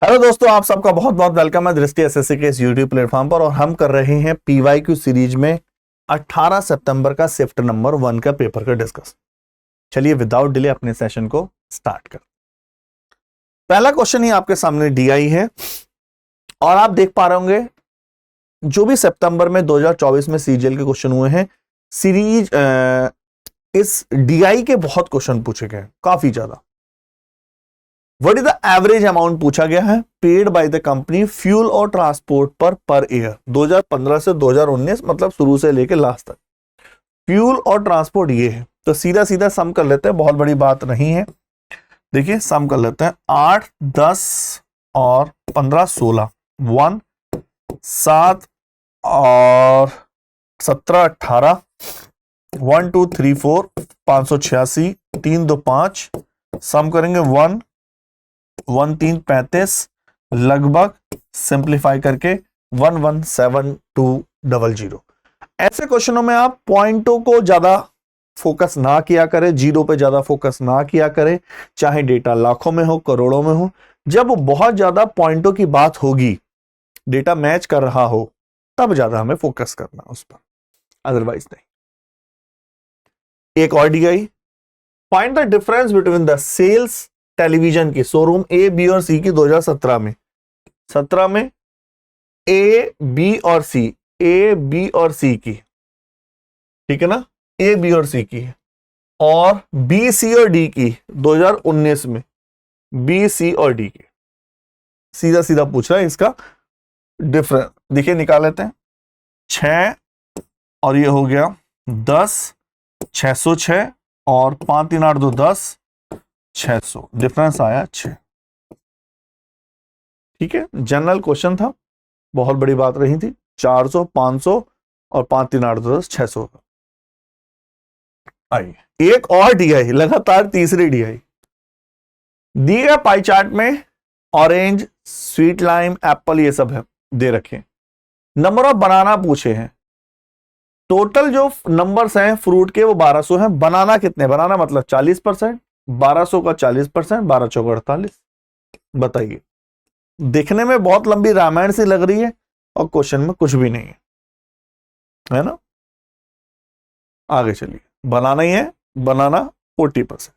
Hello दोस्तों, आप सबका बहुत बहुत वेलकम है दृष्टि एसएससी के इस यूट्यूब प्लेटफॉर्म पर। और हम कर रहे हैं पीवाईक्यू सीरीज में 18 सितंबर का शिफ्ट नंबर 1 का पेपर का डिस्कस। चलिए विदाउट डिले अपने सेशन को स्टार्ट कर। पहला क्वेश्चन ही आपके सामने डीआई है और आप देख पा रहे होंगे जो भी सितंबर में 2024 में सीजीएल के क्वेश्चन हुए हैं सीरीज, इस डीआई के बहुत क्वेश्चन पूछे गए, काफी ज्यादा। What is the average amount पूछा गया है paid by the company fuel और ट्रांसपोर्ट पर ईयर 2015 से 2019, मतलब शुरू से लेकर लास्ट तक। फ्यूल और ट्रांसपोर्ट ये है, तो सीधा सीधा सम कर लेते हैं, बहुत बड़ी बात नहीं है। देखिए सम कर लेते हैं, 8, 10 और 15, 16, 1, 7 और 17, 18, 1, 2, 3, 4, 586, 3, 2, 5, सम करेंगे 1, 1, 3, 35, लगभग सिंप्लीफाई करके 117200। ऐसे क्वेश्चनों में आप पॉइंटों को ज्यादा फोकस ना किया करें, जीरो पे ज्यादा फोकस ना किया करें, चाहे डेटा लाखों में हो करोड़ों में हो। जब बहुत ज्यादा पॉइंटों की बात होगी, डेटा मैच कर रहा हो, तब ज्यादा हमें फोकस करना उस पर, अदरवाइज नहीं। एक और डीआई, find the difference between the sales television की शोरूम ए, बी और सी की 2017 में। 17 में ए, बी और सी, ए, बी और सी की, ठीक है ना, ए, बी और सी की, और बी, सी और डी की 2019 में, बी, सी और डी की। सीधा सीधा पूछ रहा है इसका डिफरेंस। देखिए निकाल लेते हैं, 6 और ये हो गया 10, 606 और 5, 3, 8, 2, 10, 600, डिफरेंस आया 6। ठीक है, जनरल क्वेश्चन था, बहुत बड़ी बात रही थी। 400, 500 और 5, 3, 8, 2, 10, 600 का। आइए एक और डीआई, लगातार तीसरी डीआई। दिए गए पाई चार्ट में ऑरेंज, स्वीट लाइम, एप्पल ये सब है दे रखे। नंबर ऑफ बनाना पूछे हैं। टोटल जो नंबर्स हैं फ्रूट के वो 1200 हैं। बनाना कितने, बनाना मतलब 40%, 1200 का 40%, 12 चौक 48। बताइए, देखने में बहुत लंबी रामायण सी लग रही है और क्वेश्चन में कुछ भी नहीं है ना। आगे चलिए, बनाना ही है, बनाना 40%।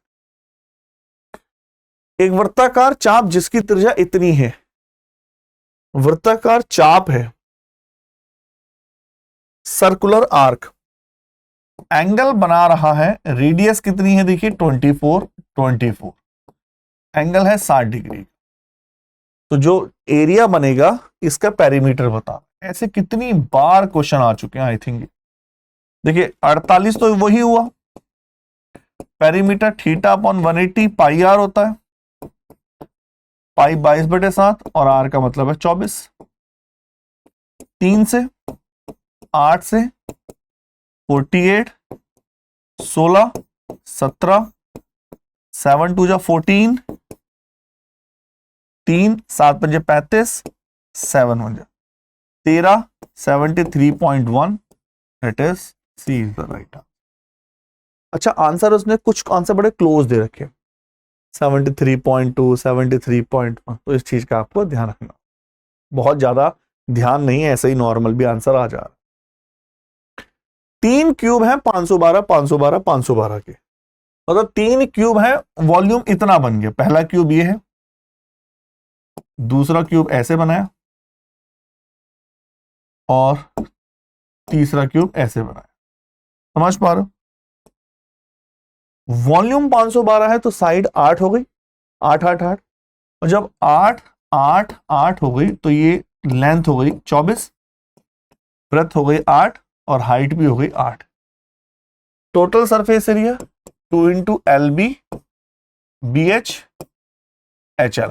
एक वृत्ताकार चाप जिसकी त्रिज्या इतनी है, वृत्ताकार चाप है, सर्कुलर आर्क, एंगल बना रहा है, रेडियस कितनी है देखिए 24, एंगल है 60 डिग्री। तो जो एरिया बनेगा इसका पेरीमीटर बता। ऐसे कितनी बार क्वेश्चन आ चुके हैं, आई थिंक। देखिए 48 तो वही हुआ, perimeter theta upon 180 pi r होता है, पाई 22/7 और आर का मतलब है 24। 3 से 8 से 48, 16, 17, 7 2 जा 14, 3 7 5 35, 7 1 जा 13, 73.1। It is C is the right answer. अच्छा, आंसर उसने कुछ आंसर बड़े क्लोज दे रखे, 73.2, 73.1, तो इस चीज का आपको ध्यान रखना। बहुत ज्यादा ध्यान नहीं है, ऐसे ही नॉर्मल भी आंसर आ जा रहा है। 3 क्यूब है 512, 512, 512 के, मतलब 3 क्यूब है, वॉल्यूम इतना बन गया। पहला क्यूब ये है, दूसरा क्यूब ऐसे बनाया और तीसरा क्यूब ऐसे बनाया। समझ पा रहे हो? वॉल्यूम 512 है तो साइड 8 हो गई, 8 8 8, और जब 8 8 8 हो गई तो ये लेंथ हो गई 24, ब्रेथ हो गई 8 और हाइट भी हो गई 8। Total surface area 2 into L B B H H L.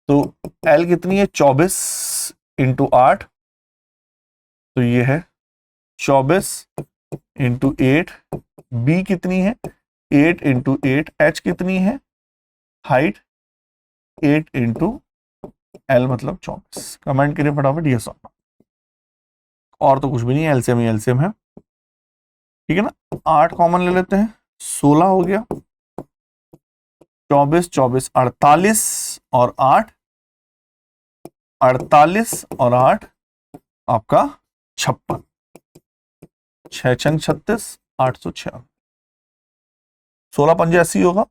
तो एल कितनी है 24 इंटू 8, तो ये है 24 इंटू 8। बी कितनी है 8 इंटू 8। एच कितनी है, हाइट 8 इंटू एल मतलब 24। कमेंट करिए फटाफट यस और तो कुछ भी नहीं है, एलसीएम ही एलसीएम है, ठीक है ना। 8 कॉमन ले लेते हैं, 16 हो गया, 24 24 48 और 8, 48 और 8 आपका 56, 6 छंग 36, 896, 16 पंजे 80 होगा,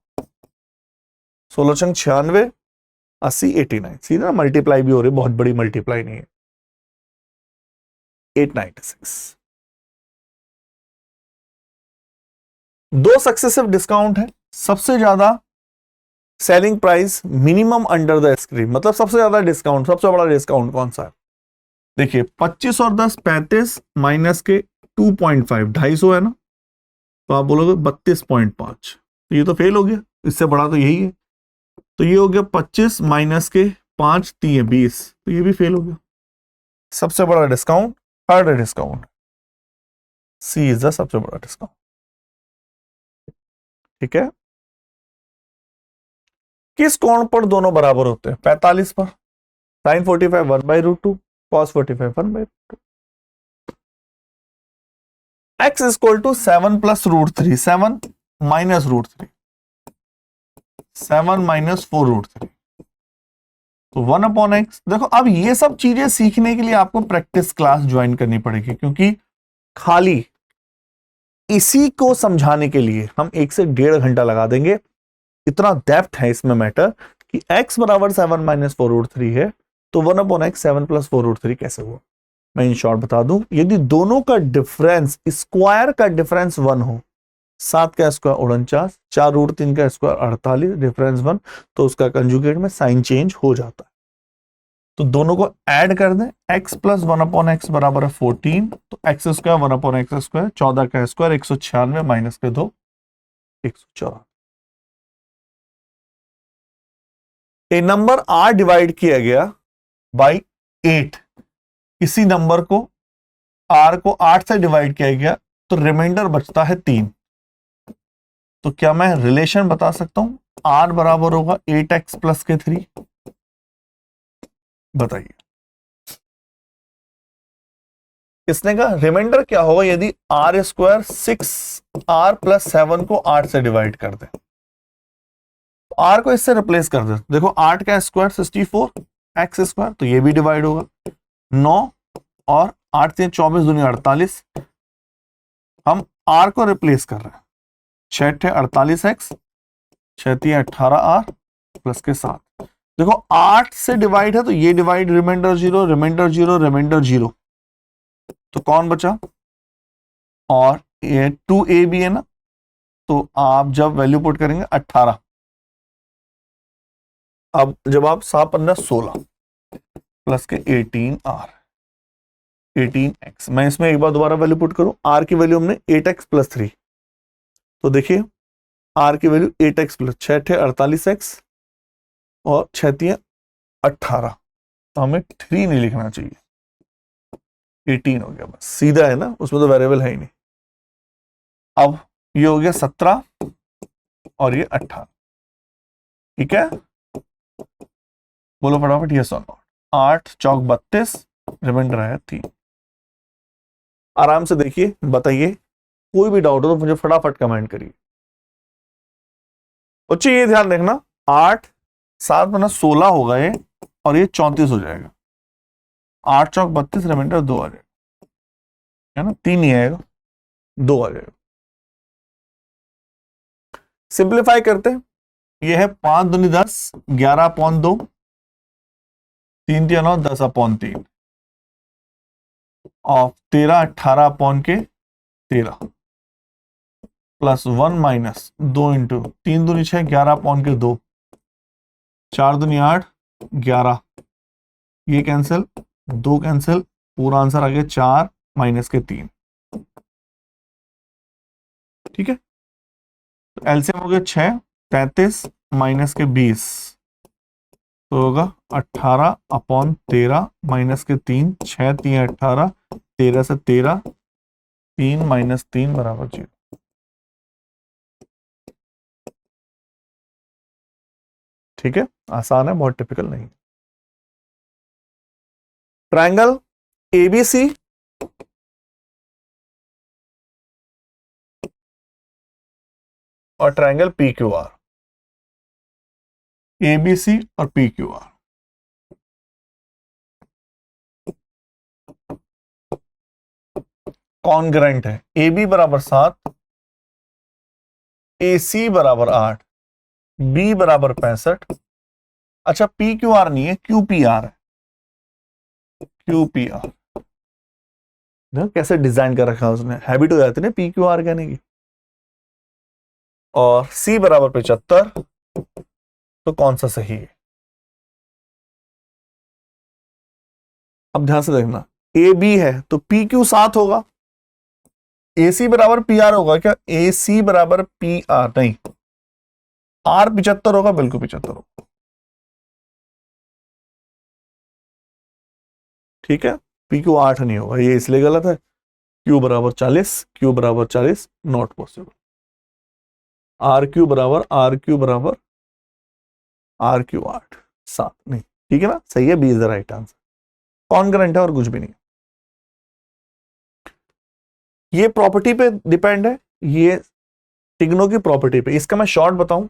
16 छंग 96, 80 89, सीधा मल्टीप्लाई भी हो रही, बहुत बड़ी मल्टीप्लाई नहीं है, 896। दो सक्सेसिव डिस्काउंट है, सबसे ज्यादा selling price minimum under the screen, मतलब सबसे ज्यादा डिस्काउंट, सबसे बड़ा डिस्काउंट कौन सा है? देखिए 25 और 10 35 माइनस के 2.5, 250 है ना, तो आप बोलोगे 32.5, तो ये तो फेल हो गया, इससे बड़ा तो यही है। तो ये हो गया 25 माइनस के 5 3 20, तो ये भी फेल हो गया। सबसे बड़ा discount third discount, C is the सबसे बड़ा डिस्काउंट। ठीक है, किस कोण पर दोनों बराबर होते हैं? 45 पर, sin 45 1/√2, cos 45 1/√2। x is equal to 7 plus √3, 7 minus √3, 7 minus 4√3, तो 1/x। देखो अब ये सब चीजें सीखने के लिए आपको प्रैक्टिस क्लास ज्वाइन करनी पड़ेगी, क्योंकि खाली इसी को समझाने के लिए हम 1 से 1.5 घंटा लगा देंगे। इतना डेप्थ है इसमें मैटर कि x बराबर 7 माइनस 4√3 है, तो 1/x 7 प्लस 4√3 कैसे हुआ? मैं इन शॉर्ट बता दूं, यदि दोनों का डिफरेंस, स्क्वायर का डिफरेंस 1 हो, 7 का स्क्वायर 49, 4√3 का स्क्वायर 48, डिफरेंस 1, तो उसका कंजुगेट में साइन चेंज हो जाता है। तो दोनों को ऐड कर दें, x प्लस 1/x बराबर है 14, तो x स्क्वायर 1/x स्क्वायर, 14 का स्क्वायर 196 माइनस के 2 104। ए नंबर r डिवाइड किया गया बाई 8, इसी नंबर को r को 8 से डिवाइड किया गया, तो रिमाइंडर बचता है 3। तो क्या मैं रिलेशन बता सकता हूं? r बराबर होगा 8x प्लस के 3। बताइए किसने कहा? रिमाइंडर क्या होगा यदि r स्क्वायर 6r प्लस 7 को 8 से डिवाइड कर दे? r को इससे रिप्लेस कर दे, देखो 8 का स्क्वायर 64 x स्क्वायर, तो ये भी डिवाइड होगा 9 और 8 से 24 दूनी 48। हम r को रिप्लेस कर रहे हैं, 6 थे 48x, 6 थी 18r प्लस के 7। देखो 8 से डिवाइड है तो ये डिवाइड, रिमाइंडर 0 रिमाइंडर 0 रिमाइंडर 0, तो कौन बचा? और ये 2a भी है ना, तो आप जब वैल्यू पुट करेंगे 18, अब जब आप 7×15 16 प्लस के 18r 18x, मैं इसमें एक बार दोबारा वैल्यू पुट करूं, r की वैल्यू हमने 8x प्लस 3, तो देखिए r की वैल्यू 8x प्लस 6 थे 48x और 6 थी 18, तो हमें 3 नहीं लिखना चाहिए, 18 हो गया, बस सीधा है ना, उसमें तो वेरिएबल है ही नहीं। अब ये हो गया 17 और ये 18, ठीक है, बोलो फटाफट ये और नॉट। 8 चौक 32, रिमाइंडर आया 3। आराम से देखिए, बताइए, कोई भी डाउट हो तो मुझे फटाफट कमेंट करिए। बच्चे ये ध्यान रखना, 8 7 - 16 होगा ये, और ये 34 हो जाएगा, 8 चौक 32, रिमाइंडर 2 आ जाएगा, है ना, 3 नहीं आएगा, 2 आ जाएगा। सिंप्लीफाई करते हैं, ये है 5 दूनी 10, 11/2, 3 3 9 10/3, और 13 18/13 प्लस 1 माइनस 2 इंटू 3 दूनी 6, 11/2, 4 दूनी 8 11, ये कैंसिल, 2 कैंसिल, पूरा आंसर आ गया 4 माइनस के 3। ठीक है, तो एलसीएम हो गया 6 33 माइनस के 20, तो होगा 18/13 माइनस के 3, 6 3 18, 13 से 13, 3 माइनस 3 बराबर 0। ठीक है, आसान है, बहुत टिपिकल नहीं। ट्रायंगल एबीसी और ट्रायंगल पीक्यूआर, ABC और PQR। कॉन्ग्रेंट है, AB बराबर 7, AC बराबर 8, B बराबर 65। अच्छा PQR नहीं है, QPR है, QPR। देखो कैसे डिजाइन कर रखा है उसने, हैबिट हो जाती है ना PQR कहने की। और C बराबर 75, तो कौन सा सही है? अब ध्यान से देखना, AB है तो PQ 7 होगा, AC बराबर PR होगा क्या? AC बराबर PR नहीं, R 75 होगा, बिल्कुल 75 होगा। ठीक है, PQ 8 नहीं होगा, ये इसलिए गलत है। Q बराबर 40, Q बराबर 40 नॉट पॉसिबल। RQ बराबर RQ 8, 7 नहीं। ठीक है ना, सही है, B is the right answer. Congruent है और कुछ भी नहीं। ये प्रॉपर्टी पे डिपेंड है, ये टिग्नो की प्रॉपर्टी पे। इसका मैं शॉर्ट बताऊं,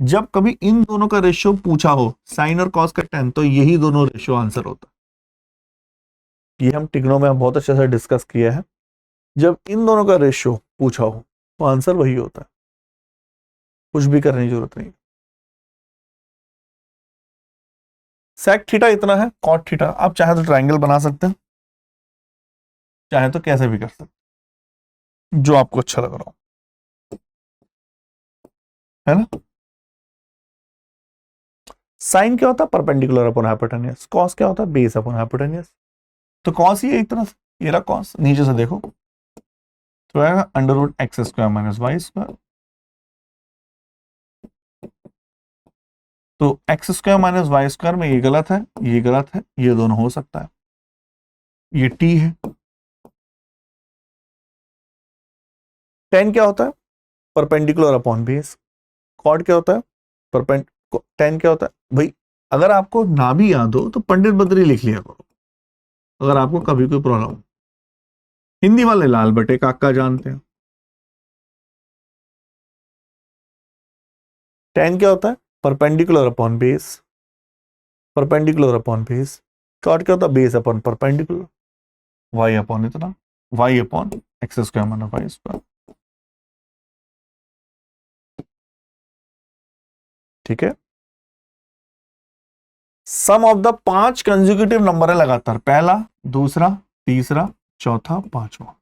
जब कभी इन दोनों का रेशियो पूछा हो, साइन और कॉस का tan, तो यही दोनों रेशियो आंसर होता है। ये हम टिग्नो में बहुत अच्छे से डिस्कस किया है। जब इन दोनों का रेशियो पूछा हो तो आंसर वही होता है, कुछ भी करने की जरूरत नहीं। सेक थीटा इतना है, कॉट थीटा आप चाहे तो ट्रायंगल बना सकते हैं, चाहे तो कैसे भी कर सकते हैं, जो आपको अच्छा लग रहा हो, है ना। साइन क्या होता है? Perpendicular upon hypotenuse. कॉस क्या होता है? Base upon hypotenuse. तो कॉस ही है एक तरह से, ये रहा कॉस, नीचे से देखो तो आएगा under root x square minus y square. तो x square minus y square में ये गलत है, ये गलत है, ये दोनों हो सकता है, ये टी है। टेन क्या होता है? Perpendicular upon base. कॉट क्या होता है? परपेंड टेन क्या होता है भाई? अगर आपको ना भी याद हो तो पंडित बद्री लिख लिया करो, अगर आपको कभी कोई प्रॉब्लम हो। हिंदी वाले लाल बटे काका जानते हैं। टेन क्या होता है? Perpendicular upon base, perpendicular upon base. Cot क्या होता है? Base upon perpendicular, y upon इतना, y upon x square minus y square. ठीक है, sum of the 5 consecutive number है लगातार, पहला, दूसरा, तीसरा, चौथा, पांचवा।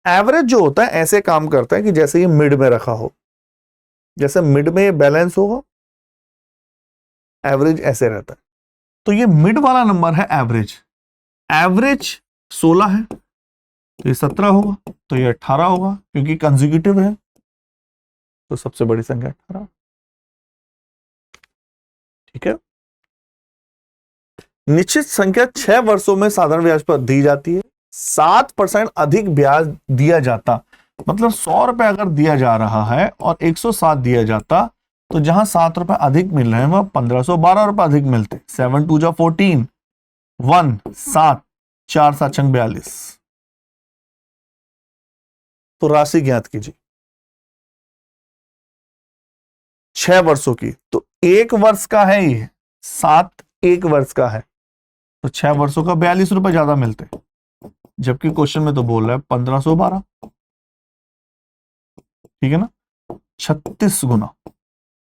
एवरेज जो होता है ऐसे काम करता है कि जैसे ये मिड में रखा हो, जैसे मिड में ये बैलेंस होगा, एवरेज ऐसे रहता है। तो ये मिड वाला नंबर है एवरेज। एवरेज 16 है तो ये 17 होगा, तो ये 18 होगा क्योंकि कंसेक्यूटिव है, तो सबसे बड़ी संख्या 18। ठीक है, निश्चित संख्या 6 वर्षों में साधारण ब्याज पर दी जाती है, 7% अधिक ब्याज दिया जाता, मतलब 100 रुपए अगर दिया जा रहा है और 107 दिया जाता, तो जहां 7 रुपए अधिक मिल रहे हैं वह 1512 रुपए अधिक मिलते। 7 2 जा 14, 1 7, 4 7 छंग 42। तो राशि ज्ञात कीजिए 6 वर्षों की, तो 1 वर्ष का है ये, 7 1 वर्ष का है, तो 6 वर्षों का 42 रुपए ज्यादा मिलते, जबकि क्वेश्चन में तो बोल रहा है 1512। ठीक है ना, 36 गुना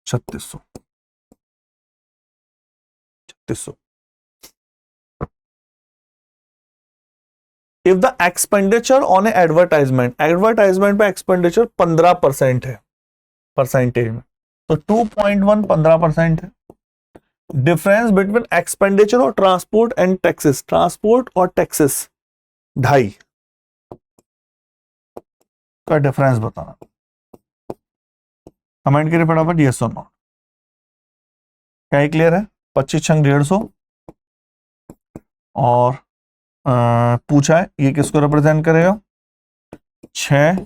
3600, 3600। If the expenditure on A advertisement, advertisement पे एक्सपेंडिचर 15% है परसेंटेज में, तो 2.1 15% है। डिफरेंस बिटवीन एक्सपेंडिचर और ट्रांसपोर्ट एंड टैक्सेस, ट्रांसपोर्ट और टैक्सेस 2.5 का डिफरेंस बताना। कमेंट करिए फटाफट यस और नो। क्या ही क्लियर है? 25 छंग 150, और पूछा है ये किसको रिप्रेजेंट करेगा? 6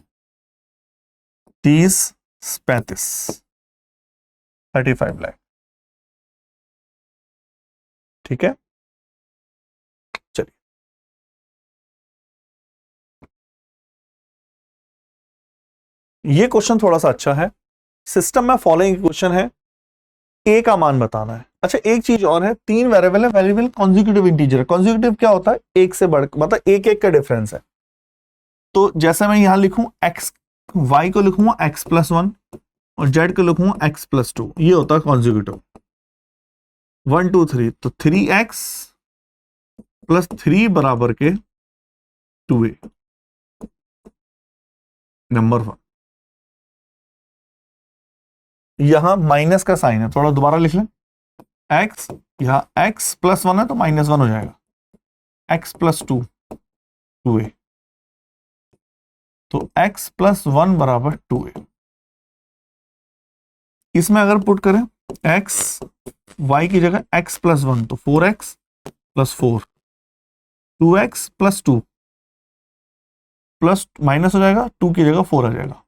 30 35, 35 लाख। ठीक है, चलिए ये क्वेश्चन थोड़ा सा अच्छा है। सिस्टम में फॉलोइंग क्वेश्चन है, ए का मान बताना है। अच्छा एक चीज और है, 3 वेरिएबल है, वेरिएबल कॉन्जिक्यूटिव इंटीजर। कॉन्जिक्यूटिव क्या होता है, एक से बढ़, मतलब एक एक का डिफरेंस है। तो जैसे मैं यहां लिखूं एक्स, वाई को लिखूंगा x+1 और जेड को लिखूंगा x+2, ये होता है कॉन्जिक्यूटिव। 1 2 3, तो 3x+3 बराबर के 2a, नंबर 1। यहां माइनस का साइन है, थोड़ा दोबारा लिख लें। x, यहां x+1 है तो -1 हो जाएगा, x+2 2a, तो x+1 बराबर 2a। इसमें अगर पुट करें x, y की जगह x+1 तो 4x+4, 2x+2 प्लस माइनस हो जाएगा, 2 की जगह 4 आ जाएगा,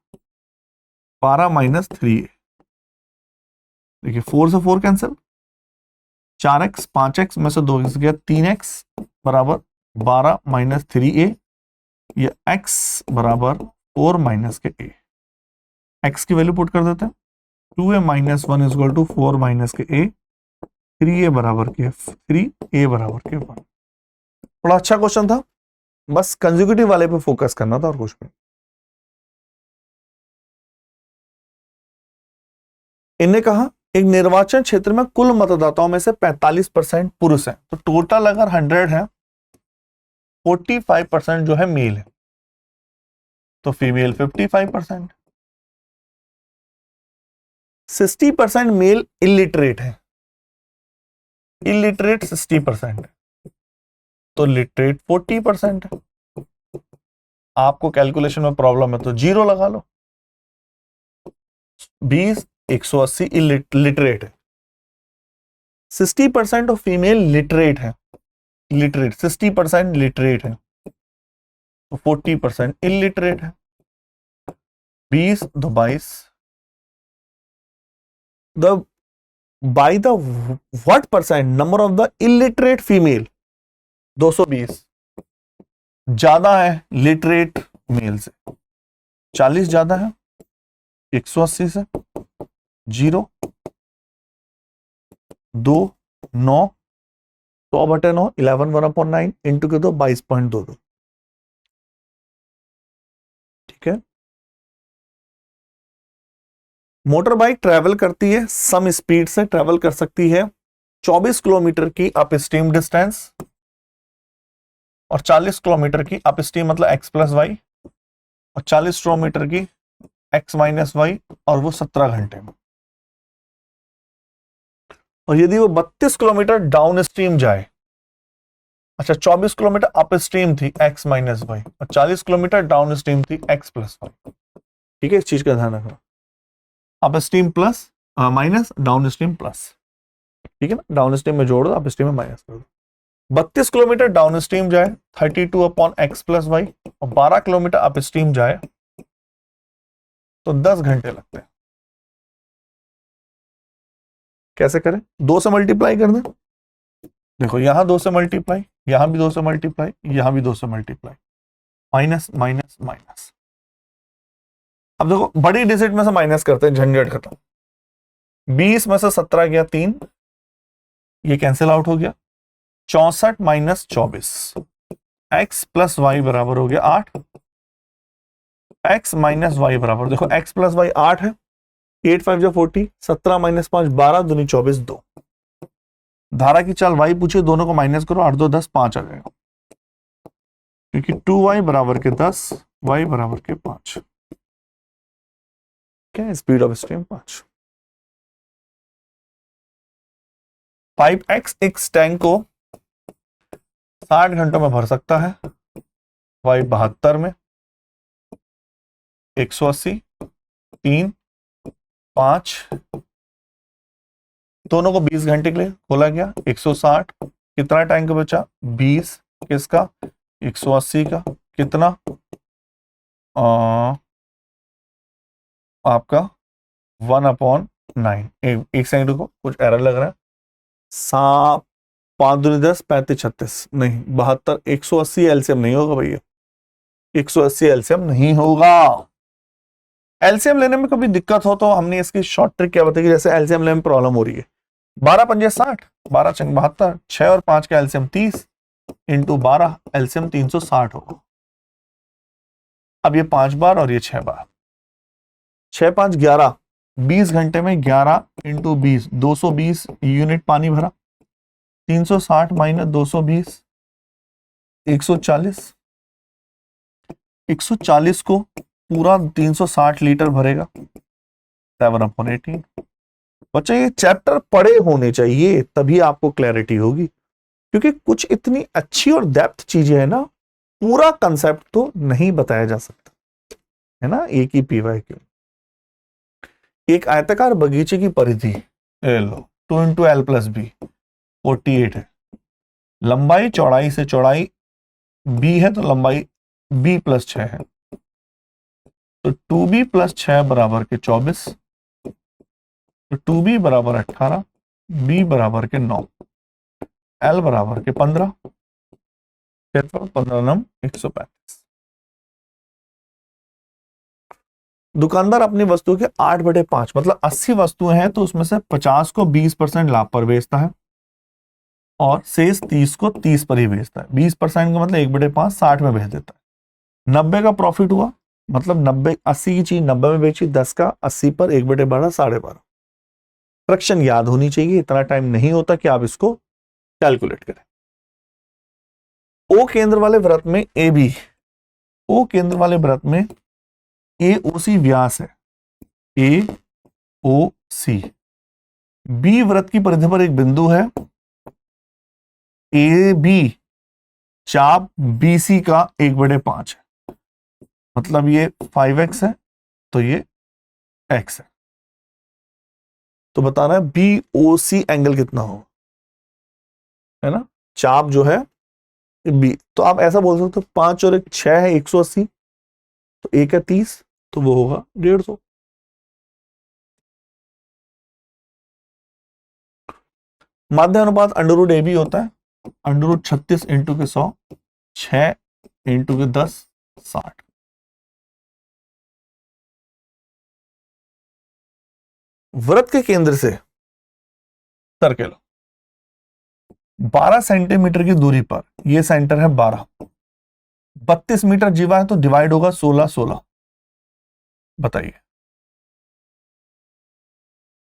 12 - 3a। देखिए 4 से 4 कैंसिल, 4x, 5x में से 2x गया, 3x बराबर 12 - 3a, ये x बराबर 4 माइनस के a। x की वैल्यू पुट कर देते हैं, 2a - 1 = 4 माइनस के a, 3a बराबर के 3, a बराबर के 1। बड़ा अच्छा क्वेश्चन था, बस कंसेक्यूटिव वाले पे फोकस करना था और कुछ नहीं। इन्हें कहा एक निर्वाचन क्षेत्र में कुल मतदाताओं में से 45% पुरुष हैं, तो टोटल अगर 100 है, 45% जो है मेल है, तो फीमेल 55%। 60% मेल इलिटरेट है, इलिटरेट 60% है, तो लिटरेट 40% है। आपको कैलकुलेशन में प्रॉब्लम है तो 0 लगा लो। 20 180 इलिटरेट है, 60% ऑफ फीमेल लिटरेट है, लिटरेट 60% लिटरेट है, तो 40% इलिटरेट है। 20 2 22, the by the what percent number of the illiterate female, 220 ज्यादा है लिटरेट मेल से, 40 ज्यादा है 180 से, 0 2 9 100/9, 11 1/9 इंटू के दो 22.22, ठीक है। मोटर बाइक ट्रेवल करती है, सम स्पीड से ट्रेवल कर सकती है 24 किलोमीटर की अप स्ट्रीम डिस्टेंस और 40 किलोमीटर की अप स्ट्रीम, मतलब x+y, और 40 किलोमीटर की x-y, और वो 17 घंटे में। और यदि वो 32 किलोमीटर डाउन स्ट्रीम जाए, अच्छा 24 किलोमीटर अप स्ट्रीम थी x-y और 40 किलोमीटर डाउन स्ट्रीम थी x+y, ठीक है। इस चीज का ध्यान रखना, up stream plus minus, down stream plus, ठीक है ना। डाउन स्ट्रीम में जोड़ दो, अप स्ट्रीम में माइनस कर दो। 32 किलोमीटर डाउन स्ट्रीम जाए 32/x+y, और 12 किलोमीटर अप स्ट्रीम जाए तो 10 घंटे लगते हैं। कैसे करें, 2 से मल्टीप्लाई कर दें। देखो यहां 2 से मल्टीप्लाई, यहां भी 2 से मल्टीप्लाई, यहां भी 2 से मल्टीप्लाई, माइनस माइनस माइनस। अब देखो बड़ी डिजिट में से माइनस करते हैं, झंझट खत्म। 20 में से 17 गया 3, ये कैंसिल आउट हो गया, 64 - 24, x+y बराबर हो गया 8, x - y बराबर, देखो x+y 8 है, 8 5 जा 40, 17 - 5 12, दूनी 24 2। धारा की चाल y पूछे, दोनों को माइनस करो, 8 2 10, 5 आ जाएगा, क्योंकि 2y बराबर के 10, y बराबर के 5, क्या है speed of stream 5। 5x x tank को 60 घंटों में भर सकता है, y 72 में, 180 3 5, दोनों को 20 घंटे के लिए खोला गया, 160, कितना टैंक बचा 20, किसका 180 का, कितना आपका 1/9। एक सेकंड को, कुछ एरर लग रहा है। 5 दूनी 10, 35 36, नहीं 72, 180 एलसीएम नहीं होगा भैया, 180 एलसीएम नहीं होगा। एलसीएम लेने में कभी दिक्कत हो तो हमने इसकी शॉर्ट ट्रिक क्या बताई, जैसे एलसीएम लेने में प्रॉब्लम हो रही है, 12 पंजे 60, 12 चंग 72, 6 और 5 का एलसीएम 30 इंटू 12, एलसीएम 360 होगा। अब ये 5 बार और ये 6 बार, 6 5 11, 20 घंटे में 11 इंटू 20, 220 यूनिट पानी भरा, 360 माइनस 220, 140, 140 को पूरा 360 लीटर भरेगा, 7/18। बच्चा ये चैप्टर पढ़े होने चाहिए तभी आपको क्लैरिटी होगी, क्योंकि कुछ इतनी अच्छी और डेप्थ चीजें है ना, पूरा कंसेप्ट तो नहीं बताया जा सकता है ना। एक ही पीवाई क्यू, एक आयताकार बगीचे की परिधि लो 2 इंटू एल प्लस बी 48 है, लंबाई चौड़ाई से चौड़ाई बी है तो लंबाई बी प्लस 6 है, तो 2b प्लस 6 बराबर के 24, तो 2b बराबर 18, b बराबर के 9, l बराबर के 15, 15 नम 135। दुकानदार अपनी वस्तु के 8/5 मतलब 80 वस्तुएं हैं तो उसमें से 50 को 20% लाभ पर बेचता है और शेष 30 को 30 पर ही बेचता है। 20% का मतलब 1/5 60 में बेच देता है। 90 का प्रॉफिट हुआ मतलब 90 80 की चीज 90 में बेची, 10 का 80 पर 1/12 12.5। फ्रैक्शन याद होनी चाहिए, इतना टाइम नहीं होता कि आप इसको कैलकुलेट करें। ओ केंद्र वाले वृत्त में ए बी, ओ केंद्र वाले वृत्त में ए ओ सी व्यास है, ए ओ सी। बी वृत्त की परिधि पर एक बिंदु है, ए बी चाप बी सी का 1/5 है, मतलब ये 5x है तो ये x है। तो बताना है बी ओ सी एंगल कितना हो, है ना। चाप जो है बी, तो आप ऐसा बोल सकते हो 5 और 1 6 है 180, तो 1 है 30 तो वो होगा 150। माध्य अनुपात अंडर ए बी होता है अंडर 36 इंटू के 100, 6 इंटू के 10 60। वृत्त के केंद्र से सर्कल 12 सेंटीमीटर की दूरी पर, यह सेंटर है 12, 32 मीटर जीवा है तो डिवाइड होगा 16 16। बताइए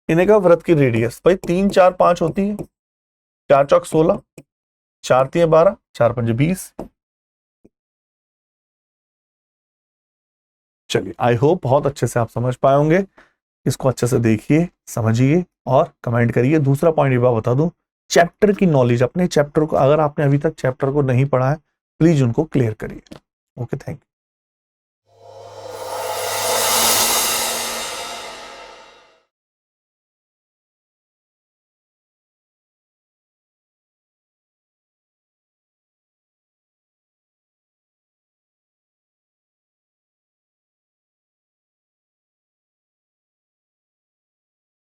इन्हें का वृत्त की रेडियस भाई 3 4 5 होती है, 4 चौक 16, 4 3 12, 4 5 20। चलिए आई होप बहुत अच्छे से आप समझ पाए होंगे। इसको अच्छे से देखिए, समझिए और कमेंट करिए। दूसरा पॉइंट ये बात बता दूं, चैप्टर की नॉलेज, अपने चैप्टर को अगर आपने अभी तक चैप्टर को नहीं पढ़ा है प्लीज उनको क्लियर करिए। Okay, thank you.